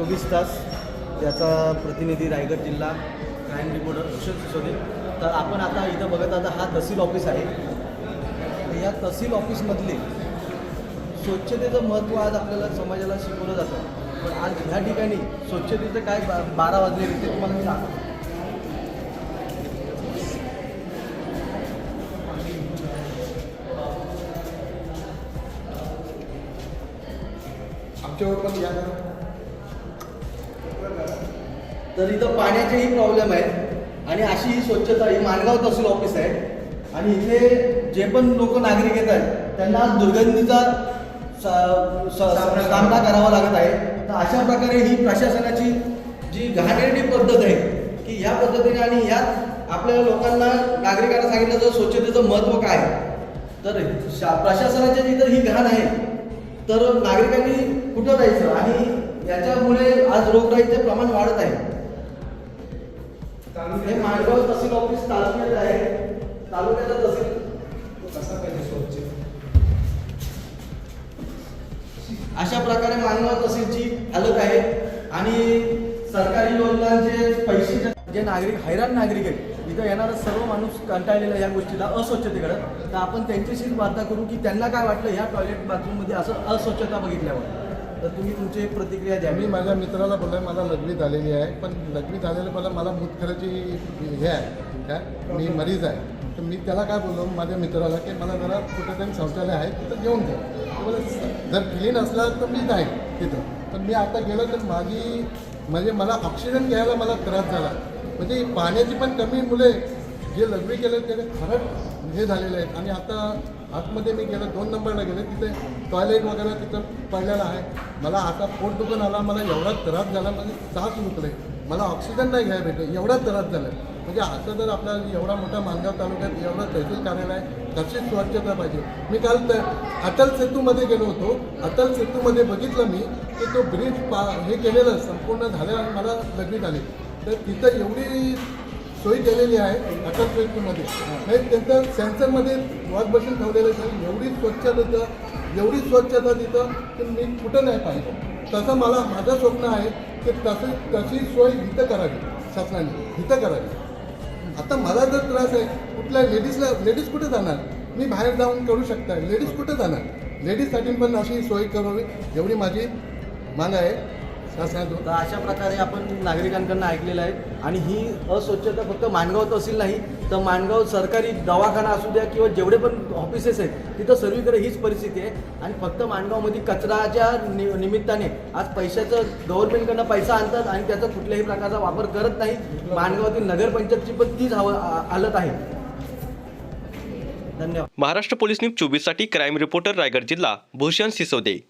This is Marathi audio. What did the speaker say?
24 तास याचा प्रतिनिधी रायगड जिल्हा क्राईम रिपोर्टर भूषण सिसोदे। तर आपण आता इथं बघत आता हा तहसील ऑफिस आहे। या तहसील ऑफिसमधले स्वच्छतेचं महत्त्व आज आपल्याला समाजाला शिकवलं जातं, पण आज ह्या ठिकाणी स्वच्छतेचं काय 12 वाजले ते तुम्हाला मी सांगतो। तर इथं पाण्याचेही प्रॉब्लेम आहेत आणि अशी ही स्वच्छता ही माणगाव तहसील ऑफिस आहे आणि इथे जे पण लोक नागरिक येत आहेत त्यांना दुर्गंधीचा सामना करावा लागत आहे। तर अशा प्रकारे ही प्रशासनाची जी घाणेरडी पद्धत आहे की या पद्धतीने आणि यात आपल्या लोकांना नागरिकांना सांगितलं तर स्वच्छतेचं महत्त्व काय, तर प्रशासनाच्या जिथं ही घाण आहे तर नागरिकांनी कुठं जायचं आणि याच्यामुळे आज रोगराईचं प्रमाण वाढत आहे। हे माणगाव तहसील ऑफिस तालुक्यात आहे, तालुक्याचा तहसील कसा पाहिजे स्वच्छ अशा प्रकारे माणगाव तहसीलची हालत आहे आणि सरकारी योजनांचे पैसे जे नागरिक हैराण नागरिक आहेत इथं येणारा सर्व माणूस कंटाळलेला या गोष्टीला अस्वच्छतेकडे। तर आपण त्यांच्याशीच वार्ता करू की त्यांना काय वाटलं ह्या टॉयलेट बाथरूममध्ये असं अस्वच्छता बघितल्यावर। तर तुम्ही तुमची प्रतिक्रिया द्या। मी माझ्या मित्राला बोललो मला लघवी झालेली आहे, पण लघवी झालेलं मला मूतखड्याची हे आहे काय मी मरीज आहे। तर मी त्याला काय बोललो माझ्या मित्राला की मला जरा कुठेतरी शौचालय आहे तिथं घेऊन जा। तर जर क्लीन असला तर मी जाईन तिथं, पण मी आता गेलो तर म्हणजे मला ऑक्सिजन घ्यायला मला त्रास झाला। म्हणजे पाण्याची पण कमी मुले जे लघवी केले त्याने खरंच हे झालेले आहेत। आणि आता आतमध्ये मी गेलो 2 नंबरला गेले तिथे टॉयलेट वगैरे तिथं पडलेलं आहे। मला आता पोट दुखून आला, मला एवढा त्रास झाला, म्हणजे सास रुकले, मला ऑक्सिजन नाही घ्यायला भेटले, एवढा त्रास झाला। म्हणजे आता जर आपला एवढा मोठा माणगाव तालुक्यात एवढं तहसील कार्यालय आहे तशीच स्वच्छता पाहिजे। मी काल अटल सेतूमध्ये गेलो होतो, अटल सेतूमध्ये बघितलं मी की तो ब्रिज हे केलेलं संपूर्ण झालं आणि मला लघवी झाली। तर तिथं एवढी सोय केलेली आहे अटल सेतूमध्ये, हे त्यांचं सेन्सरमध्ये वॉश बसून ठेवलेलं आहे। एवढी स्वच्छता तिथं की मी कुठं नाही पाहिजे। तसं माझं स्वप्न आहे की तशी सोय इथं करावी, शासनाने इथं करावी। आता मला जर त्रास आहे कुठल्या लेडीज कुठे जाणार, मी बाहेर जाऊन करू शकता, लेडीज कुठे जाणार, लेडीजसाठी पण अशी सोय करावी एवढी माझी मागणी आहे शासनातून। तर अशा प्रकारे आपण नागरिकांकडून ऐकलेलं आहे आणि ही अस्वच्छता फक्त माणगाव तहसील नाही तर माणगाव सरकारी दवाखाना असू द्या किंवा जेवढे पण ऑफिसेस आहेत तिथं सर्वीकडे हीच परिस्थिती आहे। आणि फक्त माणगावमध्ये कचराच्या निमित्ताने आज पैशाचं गव्हर्नमेंटकडनं पैसा आणतात आणि त्याचा कुठल्याही प्रकारचा वापर करत नाही। माणगावातील नगरपंचायतची पण तीच हालत आहे। धन्यवाद। महाराष्ट्र पोलीस न्यूज 24 साठी क्राईम रिपोर्टर रायगड जिल्हा भूषण सिसोदे।